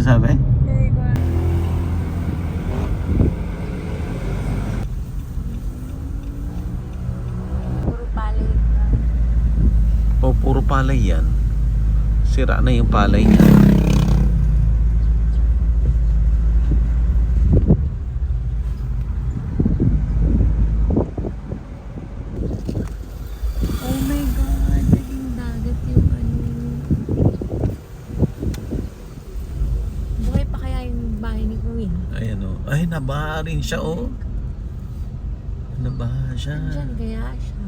sabi? Puro palay. O, puro palay yan. Sira na yung palay niya. Oh my God, naging dagat yung ano. Buhay pa kaya yung bahay ni Kuya? Ayan o. Ay, nabaha rin siya o. Nabaha siya. Andyan kaya siya.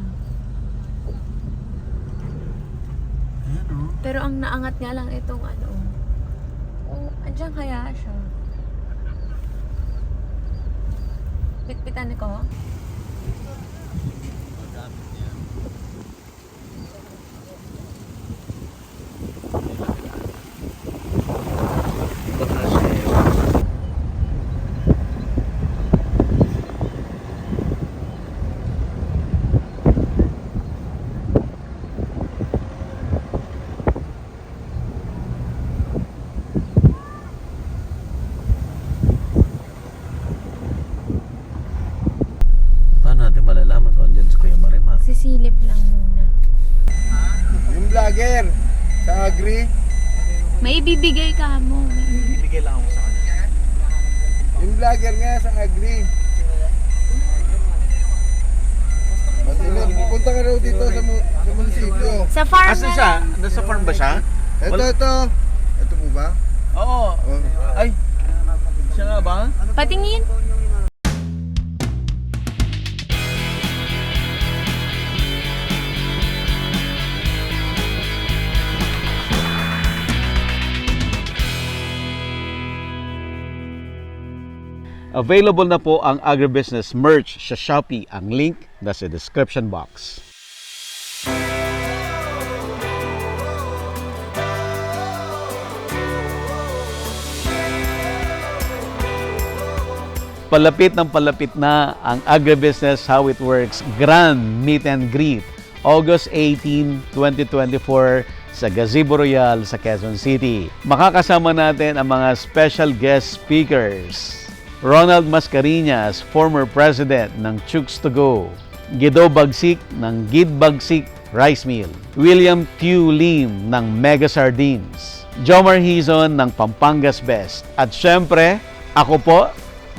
Ayan o. Pero ang naangat nga lang itong ano. Oh, andyan kaya siya. Pitpitan ko. Baka siya eh. Paano natin malalaman kung andyan si Kuya Marimar? Sisilip lang muna. Yung vlogger sa Agri, May ibibigay ka mo. Bigay lang ako sa kanya. yung vlogger nga sa Agri. Pupunta ka raw dito sa munisipyo. Sa farm Asan na siya? lang. Nasa farm ba siya? Ito. Ito po ba? Oo. Oh. Ay, siya nga ba? Patingin. Available na po ang agribusiness merch sa Shopee. Ang link nasa description box. Palapit na ang agribusiness How It Works Grand Meet and Greet August 18, 2024 sa Gazebo Royal sa Quezon City. Makakasama natin ang mga special guest speakers. Ronald Mascareñas, former president ng Chooks to Go. Guido Bagsik ng Gid Bagsik Rice Mill. William Q. Lim ng Mega Sardines. Jomar Hizon ng Pampangas Best. At syempre, ako po,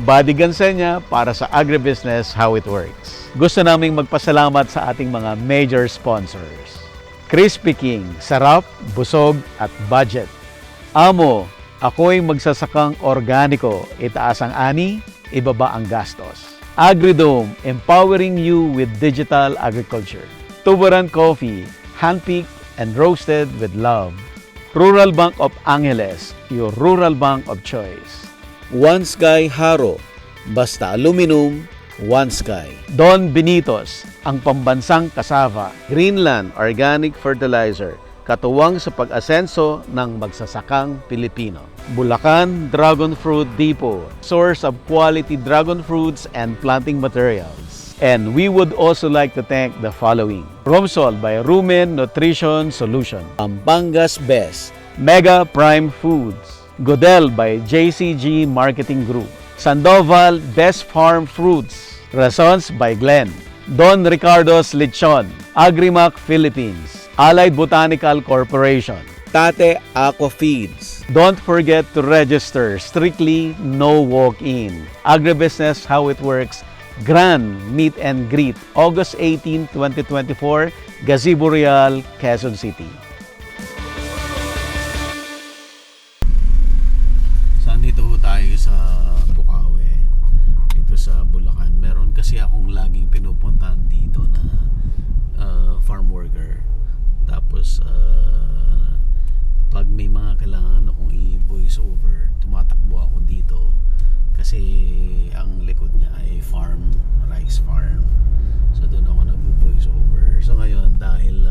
Buddy Gansenya para sa Agribusiness How It Works. Gusto naming magpasalamat sa ating mga major sponsors. Crispy King, sarap, busog at budget. Amo, ako'y magsasakang organiko, itaas ang ani, ibaba ang gastos. Agridome, empowering you with digital agriculture. Tuburan Coffee, handpicked and roasted with love. Rural Bank of Angeles, your rural bank of choice. One Sky Haro, basta aluminum, One Sky. Don Benitos, ang pambansang kasava. Greenland Organic Fertilizer, katuwang sa pag-asenso ng magsasakang Pilipino. Bulacan Dragon Fruit Depot, source of quality dragon fruits and planting materials. And we would also like to thank the following. Romsol by Rumen Nutrition Solution. Pampangas Best. Mega Prime Foods. Godel by JCG Marketing Group. Sandoval Best Farm Fruits. Razons by Glenn. Don Ricardo's Lechon. Agrimac Philippines. Allied Botanical Corporation. Tate Aqua Feeds. Don't forget to register. Strictly no walk-in. Agribusiness How It Works Grand Meet and Greet August 18, 2024, Gazebo Real, Quezon City. Nandito ho tayo sa Bukawi, dito sa Bulacan. Meron kasi akong laging pinupuntahan dito na farm worker. Tapos pag may mga kailangan akong i-voice over, tumatakbo ako dito kasi ang likod niya ay farm, rice farm. So doon ako nag-voice over. So ngayon dahil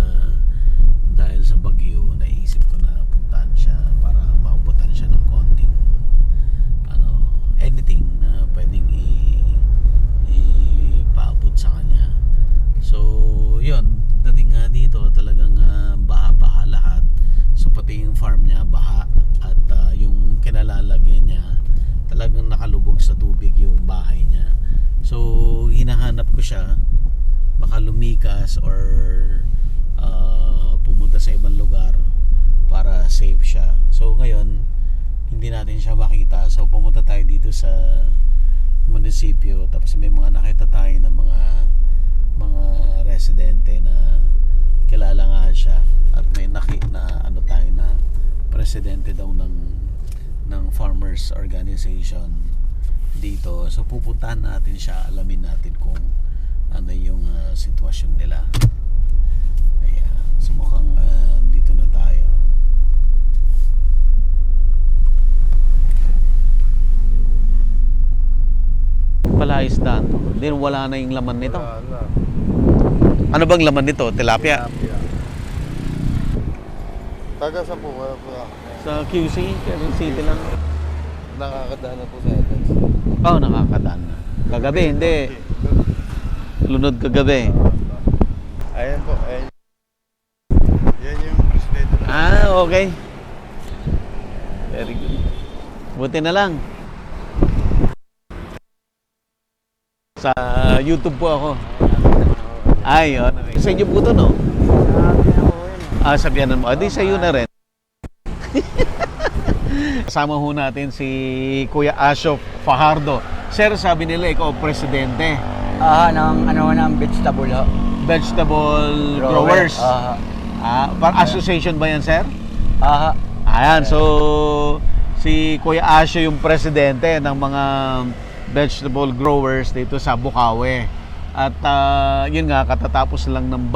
sa bagyo, naisip ko na puntahan siya para maubutan siya ng konting anything na pwedeng ipaabot sa kanya. So yun, dating nga dito talagang baha lahat. So pati yung farm niya baha at yung kinalala ko siya, baka lumikas or pumunta sa ibang lugar para safe siya. So ngayon, hindi natin siya makita. So pumunta tayo dito sa munisipyo, tapos may mga nakita tayo ng mga residente na kilala nga siya, at may na ano tayo na presidente daw ng farmers organization dito. So pupuntahan natin siya, alamin natin kung ano yung sitwasyon nila. Ayan, so mukhang dito na tayo. Palaisdaan to. Then wala na yung laman nito. Wala. Ano bang laman nito? Tilapia? Taga sa po, wala po. Sa QC, Quezon City lang. Nakakadaan na po sa atin. Oo, nakakadaan na. Kagabi, hindi. Lunod kagabi. Ayan po, ayan. Yan yung presidente na. Ah, okay. Very good. Buti na lang. Sa YouTube po ako. Ay, yun. Sa inyo po ito, no? Sabihan mo. Di sa iyo na rin. Kasama ho natin si Kuya Ashof Fajardo. Sir, sabi nila ikaw presidente. ng vegetable ho. Vegetable growers. Association ba yan, sir? Ayan, so si Kuya Asho yung presidente ng mga vegetable growers dito sa Bukawi. At yun nga, katatapos lang ng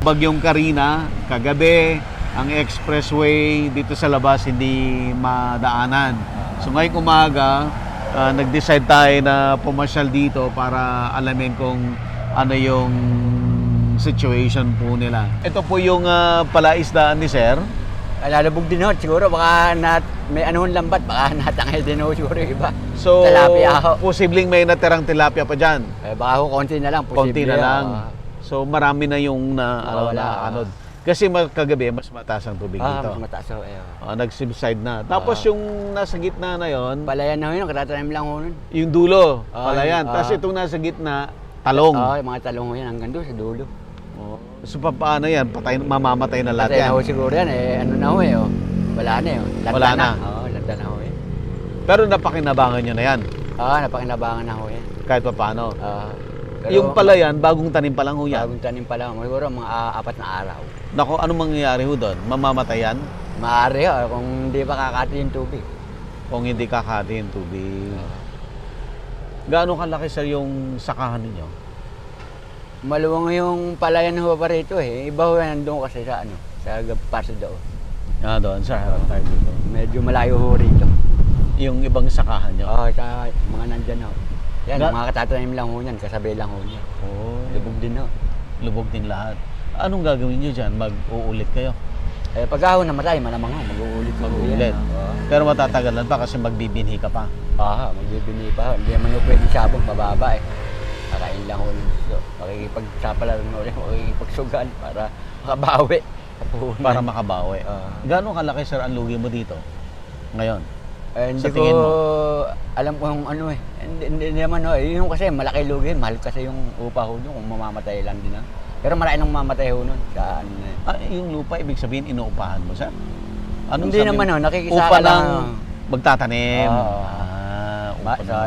Bagyong Karina, kagabi, ang expressway dito sa labas hindi madaanan. So ngayong umaga, nag-decide tayo na pumasyal dito para alamin kung ano yung situation po nila. Ito po yung palaisdaan ni Sir. Lalabog din ho, siguro baka may anuhon lambat, baka natangay din ho siguro yung iba. So, Tilapia ho. posibleng may natirang tilapia pa dyan. Baka ho, konti na lang. Konti na ho. lang. So, marami na yung Wala. anod. Kasi kagabi, mas mataas ang tubig dito. Mas mataas ho. Nag-subside na. Tapos yung nasa gitna na yon, Palayan na ho yun, katatanim lang ho nun. yung dulo, palayan. yun, Tapos itong nasa gitna, talong. Yung mga talong ho yan, hanggang doon sa dulo. So, paano yan? Mamamatay na lahat Patay yan. na ho siguro yan, ano na ho Wala na Landa Wala na. Landa na ho Pero napakinabangan nyo na yan. Napakinabangan na ho yan. Kahit pa paano. Pero, Yung palayan, bagong tanim pa lang ho yan. bagong tanim pa lang, siguro mga 4 na araw. Nako, anong mangyayari ho doon? Mamamatay yan? Maaari ho, kung hindi pa kakati yung tubig. Kung hindi kakati yung tubig. Gaano kalaki, sir, yung sakahan ninyo? Maluwang yung palayan ho pa rito Iba ho yan doon kasi sa sa paso daw. Doon, sir. Harap tayo dito. Medyo malayo ho rito. Yung ibang sakahan nyo? Sa mga nandyan ho. Yan, mga katatanim lang ho yan, kasabi lang ho niya. Lubog din ho. Lubog din lahat. Anong gagawin nyo dyan? Mag-uulit kayo? Pag ho namatay, malamang ho, mag-uulit. Mag-uulit. Pero matatagalan pa kasi magbibinhi ka pa. Magbibini pa ho. Hindi naman ho pwede sabong pababa Kakain lang ho. Makikipagsapala rin ho rin, makikipagsugan para makabawi. Para makabawi. Gaano kalaki, sir, ang lugi mo dito? Ngayon? Hindi Sa tingin ko mo? alam kung ano Hindi naman Yung kasi malaki lugi, mahal kasi yung upa ho doon kung mamamatay lang din Pero marami nang mamamatay ho nun sa Yung lupa, ibig sabihin, inuupahan mo, sir? Hindi naman nakikisaka upa lang. ng magtatanim.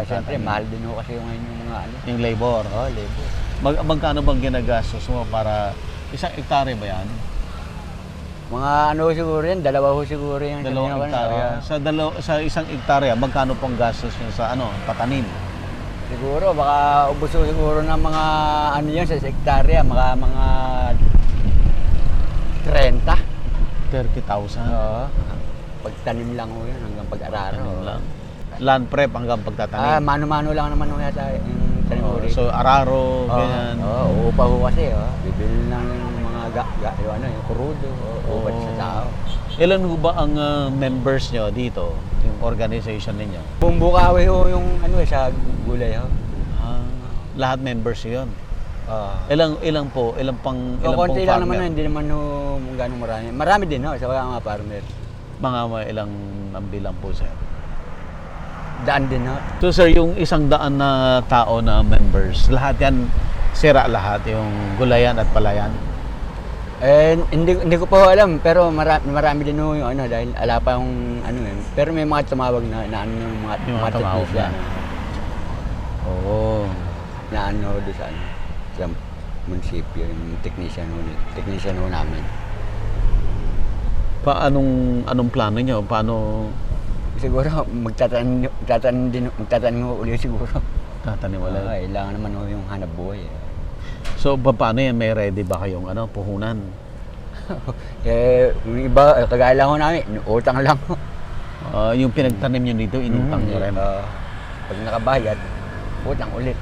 Siyempre, mahal din ho kasi yung mga Yung labor. labor. Magkano bang ginagastos mo para isang hektare ba yan? Mga siguro yan, 2 ho siguro yan. 2 hektarya. Sa isang hektarya, magkano pong gastos nyo sa patanim? Siguro, baka ubos ho siguro ng mga yan sa hektarya, mga 30. 30,000? Pagtanim lang ho yun hanggang pag-araro. Tanim lang. Land prep hanggang pagtatanim. Mano-mano lang naman ho yata yung tanim ho rin. So araro, ganyan. Upa ho kasi. Bibili lang yung mga yung kurudo, upat sa tao. Ilan ho ba ang members nyo dito, yung organization ninyo? Bumbukawi ho yung sa gulay ho. Lahat members yun? Ilang pong Konti lang farmer? naman hindi naman ho gano'ng marami. Marami din sa mga farmer. Mga ilang ang bilang po, sir? Daan din ho. So sir, yung 100 na tao na members, lahat yan sira lahat yung gulayan at palayan? Eh, hindi ko pa alam, pero marami din ho yung ano, dahil ala pa yung ano yun. Pero may mga tumawag na ano, Yung mga tumawag technician Oo. na ano doon sa, ano, sa munisipyo, yung technician ho namin. Anong plano niyo? Paano Siguro magtatanim ho ulit siguro. tatanim ulit? Kailangan naman ho yung hanap buhay. So, paano yan? May ready ba kayong puhunan? Yung iba, kagaya lang ho namin, utang lang ho. Yung pinagtanim nyo dito, inutang nyo rin? Pag nakabayad, utang ulit.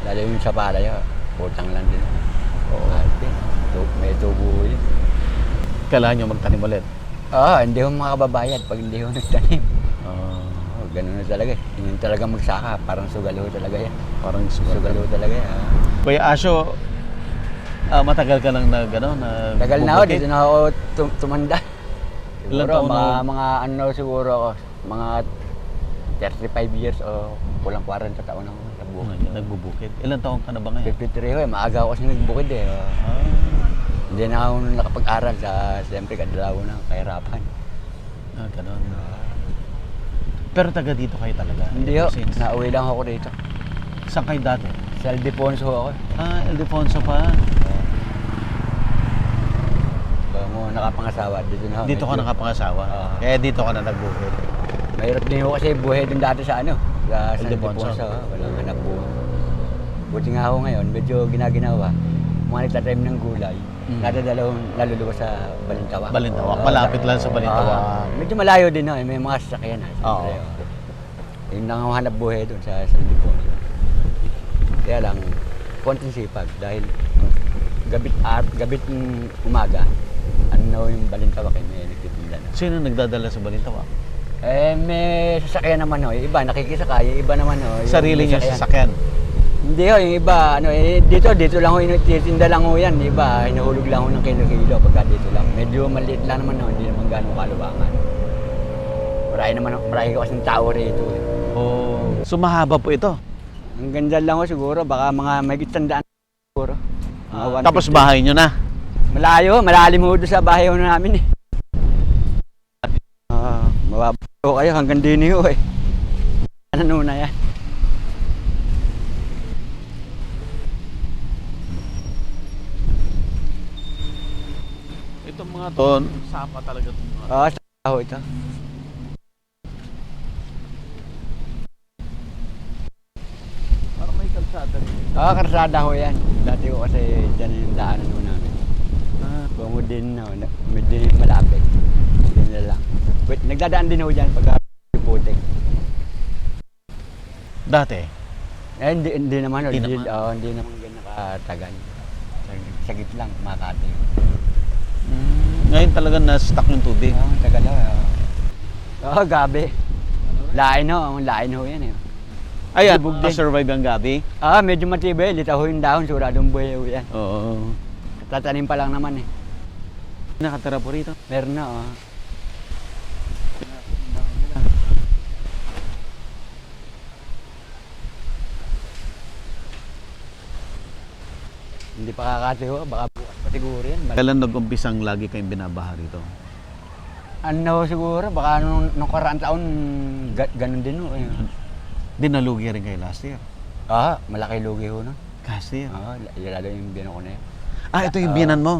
Lalo yung sa palay, utang lang din. Mahal din. May tubo yun. Kailangan nyo magtanim ulit? Hindi ho makakababayad pag hindi ho nagtanim. Ganun na talaga. Yun talaga magsaka, parang sugalo talaga yan. Parang sugalo talaga yan. Kuya Asyo, matagal ka lang Tagal na ako, dito na ako tumanda. Ilan Siguro, taon na? mga ano siguro ako, mga 35 years o kulang 40 taon na ako nagbukid. Nagbubukid. Ilan taon ka na ba ngayon? 53 ho, maaga ako kasi nagbukid eh. Hindi na ako nakapag-aral siyempre kadalaw na, kahirapan. Ganon. Pero taga dito kayo talaga? Hindi ho, Since- nauwi lang ako dito. Saan kayo dati? Sa Ildefonso ako. Ildefonso pa. Bago mo nakapangasawa, dito na ako. Dito ka Medyo- nakapangasawa. Kaya dito ka na nagbukid. Mahirap din ho kasi buhay din dati sa ano, sa San Ildefonso. Ildefonso. Walang hanap buhay. Buti nga ako ngayon, medyo ginaginawa. Mga nagtatanim ng gulay, nadadalawang naluluwa sa Balintawak. Balintawak. Malapit lang sa Balintawak. Medyo malayo din ho, may mga sasakyan. Oo. Yung nangangahanap buhay doon sa San Ildefonso. Kaya lang, konting sipag dahil gabit umaga, ano yung Balintawak may nagtitinda na. Sino nagdadala sa Balintawak? May sasakyan naman ho, yung iba nakikisakay, yung iba naman ho. yung Sarili may niya sasakyan. Hindi ho, yung iba, dito lang ho, titinda lang ho yan. Yung iba, hinuhulog lang ho ng kilo-kilo pagka dito lang. Medyo maliit lang naman ho, hindi naman gano'ng kalubangan. Marami ko kasing tao rito eh. So mahaba po ito. Ang ganda lang ho siguro, baka mga may gitandaan siguro. Mga 150. Tapos bahay nyo na. Malayo, malalim ho doon sa bahay ho namin eh. Mababa ho kayo, hanggang din ho eh. Ano na yan? Itong mga to, sapa talaga itong mga. Sa ho ito. Parang may kalsada rin. Karsada ho yan. Dati ho kasi dyan yung daanan ho namin. Kung din ho, medyo malapit. Yun na lang. Wait, nagdadaan din ho dyan pagka putik. Dati? Hindi naman ho. Hindi Hindi naman. hindi naman ganyan nakatagal. Sagit lang, Makati. Ngayon talaga na-stuck yung tubig. Tagal ho. Gabi. Lain ho yan eh. Ayan, Lubog din. survive ang gabi. Medyo matibay. Litaw ho yung dahon, suradong buhay ho yan. Oo. Tatanim pa lang naman eh. Nakatira po rito. Meron na Hindi pa kakati ho, baka bukas pa siguro yan. Kailan nag-umpisang lagi kayong binabaha rito? Ano siguro, baka nung karaan taon, ganun din ho. Dinalugi rin kayo last year. Malaki lugi ho nun. Last year? Lalo yung biyanan ko na yun. Ito yung biyanan mo?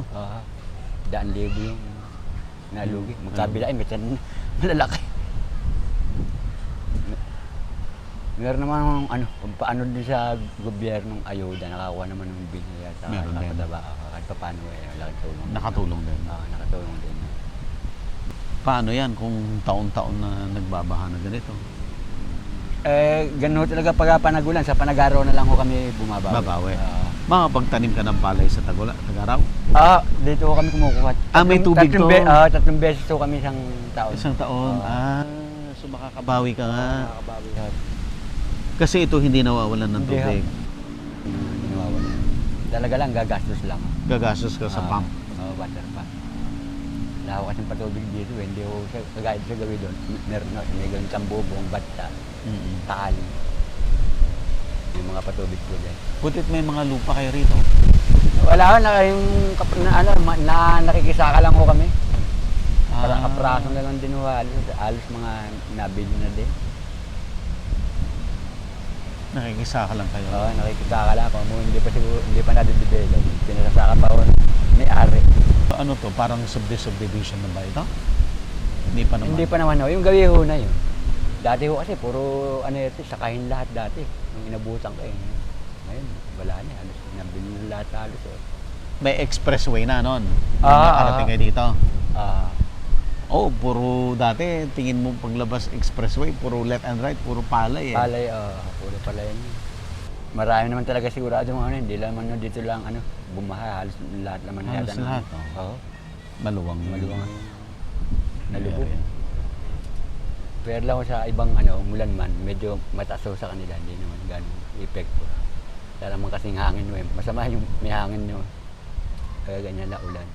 100,000 yung nalugi. Magkabila ay may malalaki. Meron naman paano din sa gobyernong ayuda, nakakuha naman ng binaya sa Meron din. kahit pa paano malaking tulong. Nakatulong din. Nakatulong din. Paano yan kung taon-taon na nagbabaha na ganito? Ganun ho talaga pag panagulan, sa panagaraw na lang ho kami bumabawi. Babawi. Makapagtanim ka ng palay sa Tagaraw? Dito ho kami kumukuha. May tubig to? Tatlong beses ho kami isang taon. Isang taon? So makakabawi ka nga. Nakakabawi. Kasi ito hindi nawawalan ng Hindi, tubig. Hindi nawawala. Talaga lang, gagastos lang. Gagastos ka sa pump. Water pump. Wala ko kasing patubig dito, hindi ko kagaya sa gawin doon. Meron na, may gawin kang bubong, bata, tali. Yung mga patubig po dyan. Butit may mga lupa kayo rito. Wala na yung nakikisaka lang ko kami. Para kapraso na lang din ho, alos mga nabili na din. Nakikisaka lang kayo. Oo, nakikisaka lang ako. Hindi pa nade-develop. Pinasasaka pa ho ni Ari. Ano to? Parang subdivision na ba ito? Hindi pa naman. Hindi pa naman ho. Yung gawi ho na yun. Dati ho kasi puro sakahin lahat dati. Nung inabutan ko eh. Ngayon, wala na. Halos nabili na lahat halos. May expressway na noon. Ah, Nakarating kayo dito. Ah, Oh, puro dati, tingin mo paglabas expressway, puro left and right, puro palay eh. palay, puro palay yun. Marami naman talaga sigurado mga hindi naman dito lang bumaha, halos lahat naman Halos yata. lahat, Oo, Maluwang. maluwang nalubog. Area. Pero lang ko sa ibang mulan man, medyo mataas ho sa kanila, hindi naman ganun epekto. Kaya naman kasing hangin mo masama yung may hangin nyo. Kaya ganyan na ulan.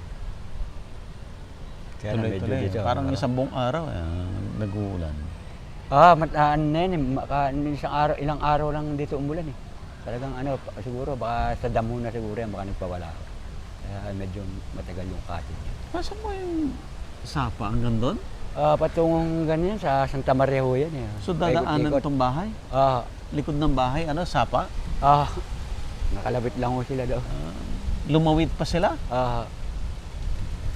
Kaya na medyo Tuloy-tuloy. dito. Parang isang buong araw nag-uulan. Ilang araw lang dito umulan eh. Talagang siguro baka sa damo na siguro yan, baka nagpawala ako. Kaya medyo matagal yung cutting niya. Nasaan mo yung sapa hanggang doon? Patungong ganyan sa Santa Maria ho yan eh. So dadaanan Paikot-ikot. itong bahay? Likod ng bahay, sapa? Nakalabit lang ho sila daw. Lumawit pa sila?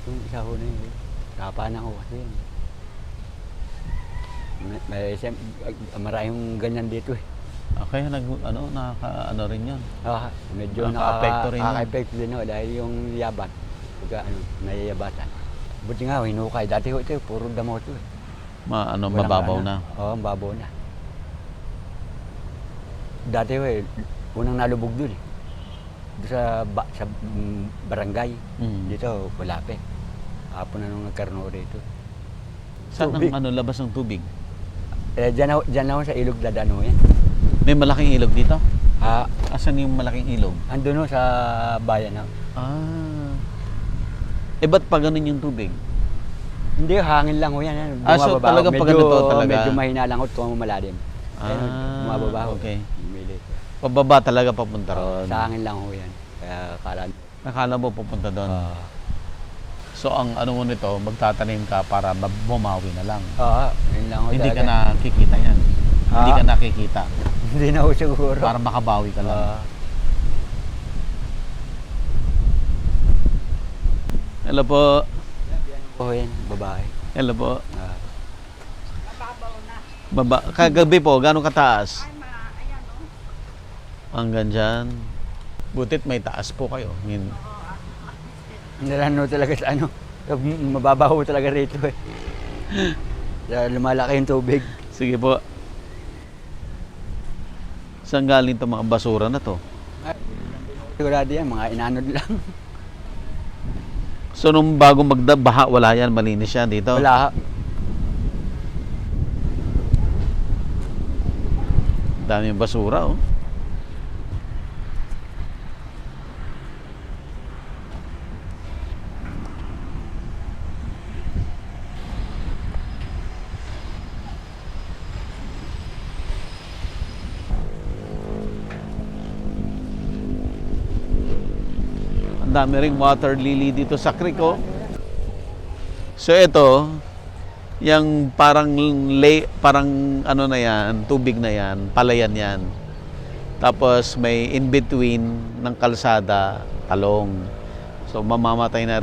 Yung isa ho na yun. Kapanan ko kasi yun. Maraming ganyan dito eh. Okay, nakaka rin yun. Medyo Nakaka-apekto rin yun. nakaka-apekto din ho dahil yung yabat. Nayayabatan. Buti nga, hinukay. Dati ho ito, puro damo ito eh. Walang Mababaw na. Oo, mababaw na. Dati ho unang nalubog dun eh. Doon sa barangay. Dito, wala pa eh. Hapon na nung nagkaroon rito. Saan Tubig. ang labas ng tubig? Diyan lang ho sa ilog dadaan ho yan. May malaking ilog dito? Ah, Asan yung malaking ilog? andun ho sa bayan ho. Ba't pa ganun yung tubig? Hindi, hangin lang ho yan. So Bumababa ho. talagang pag ganito talaga? Medyo mahina lang ho, kung malalim. Bumababa ho. Okay. Umilit. Pababa talaga papunta ron. Sa hangin lang ho yan. Kaya kala. Nakala mo pupunta doon. So ang mo nito, magtatanim ka para bumawi na lang. Yun lang ho. Hindi ka talaga. nakikita yan. Hindi ka nakikita. Hindi na ho siguro. Para makabawi ka lang. Hello po. Yan, babae. Hello po. Kagabi po, gano'ng kataas? Hanggang dyan. Butit may taas po kayo. Nilano talaga sa mababaho talaga rito eh. Lumalaki yung tubig. Sige po. Saan galing itong mga basura na to? Sigurado yan, mga inanod lang. So nung bago magbaha, wala yan, malinis yan dito? Wala. Daming basura oh. Ang dami ring water lily dito sa creek oh. So ito, yung parang na yan, tubig na yan, palayan yan. Tapos may in between ng kalsada, talong. So mamamatay na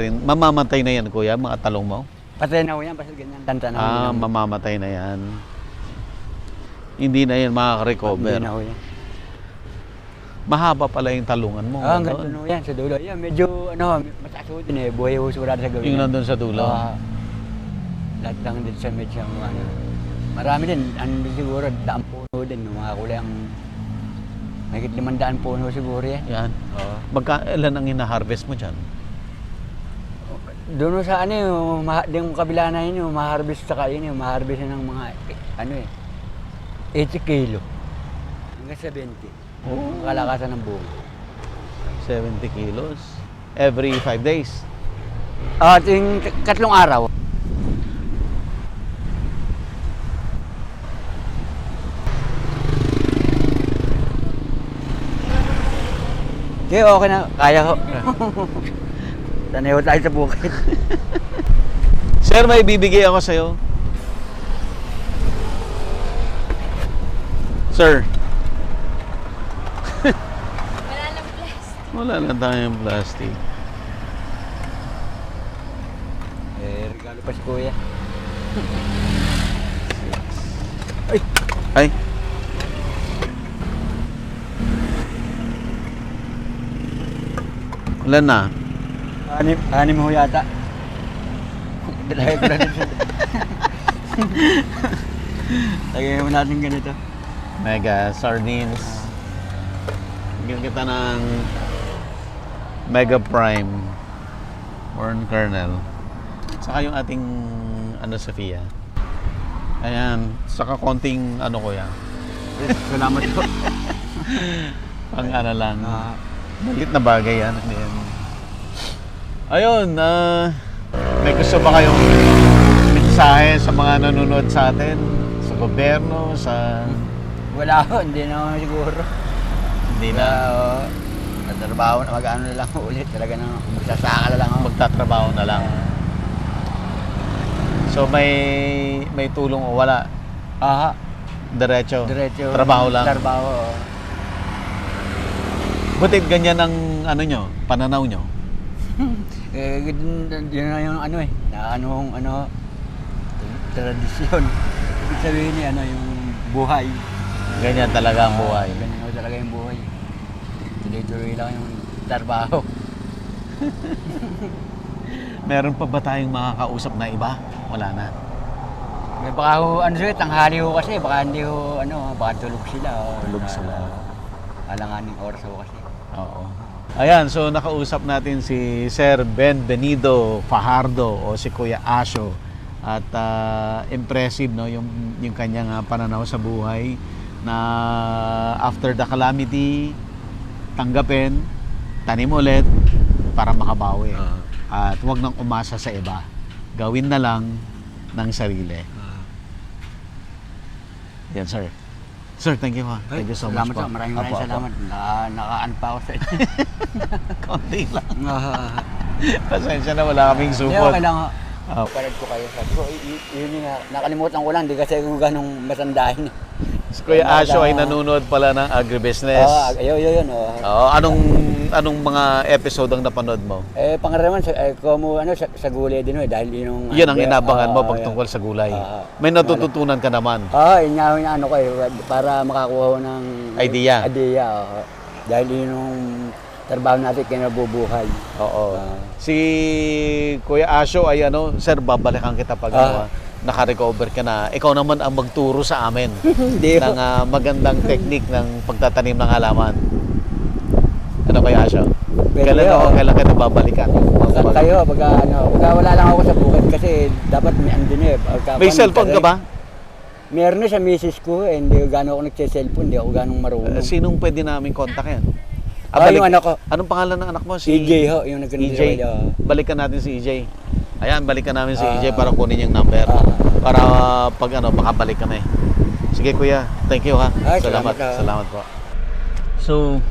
yan kuya, mga talong mo? Patay na ho yan, basta ganyan. Tanta na ho yan. Mamamatay na yan. Hindi na yan makaka-recover. Hindi na ho yan. Mahaba pala yung talungan mo. Hanggang doon ho yan, sa dulo. Yan, medyo mataas ho din eh. Buhay ho sigurado sa gawin. Yung nandun sa dulo. Lahat lang din sa medyo marami din. Siguro, daang puno din. Mga kulay ang mahigit 500 puno siguro yan. Yan. Ilan ang hina-harvest mo dyan? Doon sa yung kabila na yun, ma-harvest sa kain, ma-harvest ng mga 80 kilo. Hanggang 70. Ang kalakasan ng buong. 70 kilos. Every 5 days. Yung 3 araw. Okay, okay na. Kaya ko. Sanay ko tayo sa bukid. Sir, may bibigay ako sa'yo. Sir, Wala lang plastic. wala na tayong plastic. Regalo pa si Kuya. Ay. Wala na. Anim ho yata. Lagay ko na dito. Lagay mo natin ganito. Mega sardines. Bigyan kita ng Mega Prime corn kernel. Saka yung ating Sophia. Ayan, saka konting ko yan. Salamat po. Pang lang. Malit na bagay yan. Ayun, may gusto ba kayong mensahe sa mga nanonood sa atin? Sa gobyerno, sa... Wala ho, hindi na ako siguro. Hindi na. Tatrabaho na mag-ano na lang ulit. Talaga na magsasaka na lang ako. Magtatrabaho na lang. So may tulong o wala? Aha. Diretso? Diretso. Trabaho lang? Trabaho. Butit ganyan ang pananaw nyo? Yun na yung tradisyon. Ibig sabihin niya, yung buhay. Ganyan talaga ang buhay. Ganyan talaga yung buhay. Tuloy-tuloy lang yung trabaho. Meron pa ba tayong makakausap na iba? Wala na. May baka ho, tanghali ho kasi, baka hindi ho, baka tulog sila. Tulog sila. Alanganing oras ho kasi. Oo. Ayan, so nakausap natin si Sir Ben Benido Fajardo o si Kuya Asho. At impressive yung kanyang pananaw sa buhay na after the calamity, tanggapin, tanim ulit para makabawi. At huwag nang umasa sa iba. Gawin na lang ng sarili. Yan, sir. Sir, thank you ha. Thank you so much po. Maraming Apo. salamat. Nakaan pa ako sa inyo. Konti lang. Pasensya na, wala kaming Hindi, support. okay lang ho. Parad ko kayo. Sabi ko, yun yung nakalimutan ko lang. Hindi kasi kung ganong masandahin. Si Kuya Asho ay nanonood pala ng agribusiness. Yun. Oo, anong mga episode ang napanood mo? Pangaraman, sa gulay din dahil yung... Yan ang inabangan mo pag tungkol sa gulay. May natututunan ka naman. Yun ko para makakuha ko ng... Idea. Dahil yun yung trabaho natin kinabubuhay. Oo. Si Kuya Asho ay sir, babalikan kita pag naka-recover ka na. Ikaw naman ang magturo sa amin ng magandang technique ng pagtatanim ng halaman. Ano Kuya Asho? Kailan kita babalikan? Kayo, pagka wala lang ako sa bukid kasi dapat may andun May cellphone ka ba? Meron na sa misis ko, hindi ko gano'n ako nagse-cellphone, hindi ako gano'ng marunong. Sinong pwede namin kontakin? Yung anak ko. Anong pangalan ng anak mo? Si EJ ho, yung EJ. Balikan natin si EJ. Ayan, balikan namin si EJ para kunin yung number. Para pag makabalik ka na eh. Sige kuya, thank you ha. Salamat po. So,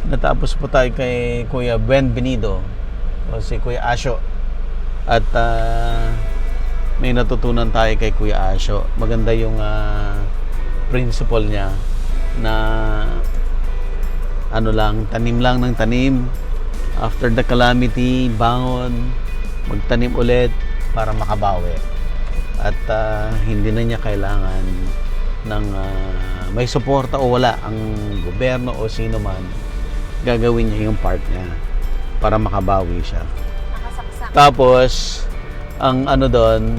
natapos po tayo kay Kuya Ben Benido o si Kuya Asho. At may natutunan tayo kay Kuya Asho. Maganda yung principle niya na tanim lang ng tanim. After the calamity, bangon, magtanim ulit para makabawi. At hindi na niya kailangan ng may suporta o wala ang gobyerno o sino man. Gagawin niya yung part niya para makabawi siya. Nakasaksak. Tapos, ang doon,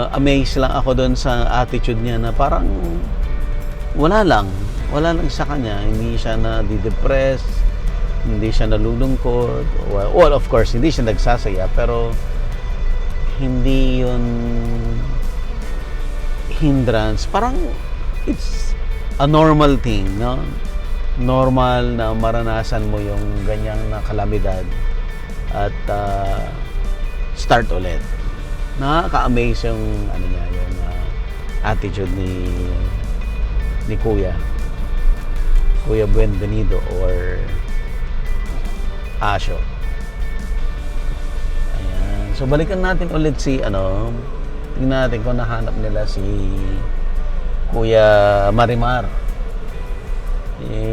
amazed lang ako doon sa attitude niya na parang wala lang sa kanya. Hindi siya na-depress, hindi siya nalulungkot. Well, of course, hindi siya nagsasaya, pero hindi yun hindrance. Parang it's a normal thing, no? Normal na maranasan mo yung ganyang na kalamidad at start ulit. Nakaka-amaze yung yung attitude ni Kuya. Kuya Buenvenido or Asyo. Ayan. So balikan natin ulit si tingnan natin kung nahanap nila si Kuya Marimar.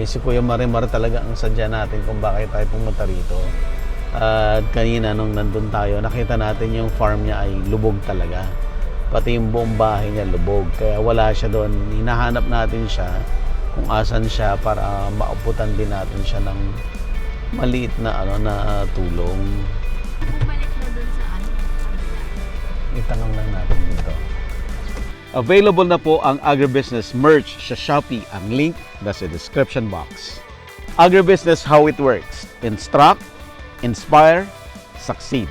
Si Kuya Marimar talaga ang sadya natin kung bakit tayo pumunta rito. At kanina nung nandun tayo, nakita natin yung farm niya ay lubog talaga. Pati yung buong bahay niya lubog. Kaya wala siya doon. Hinahanap natin siya kung asan siya para mauputan din natin siya ng maliit na na tulong. Bumalik na dun sa kabila. Itanong lang natin dito. Available na po ang agribusiness merch sa Shopee. Ang link nasa description box. Agribusiness, how it works. Instruct, inspire, succeed.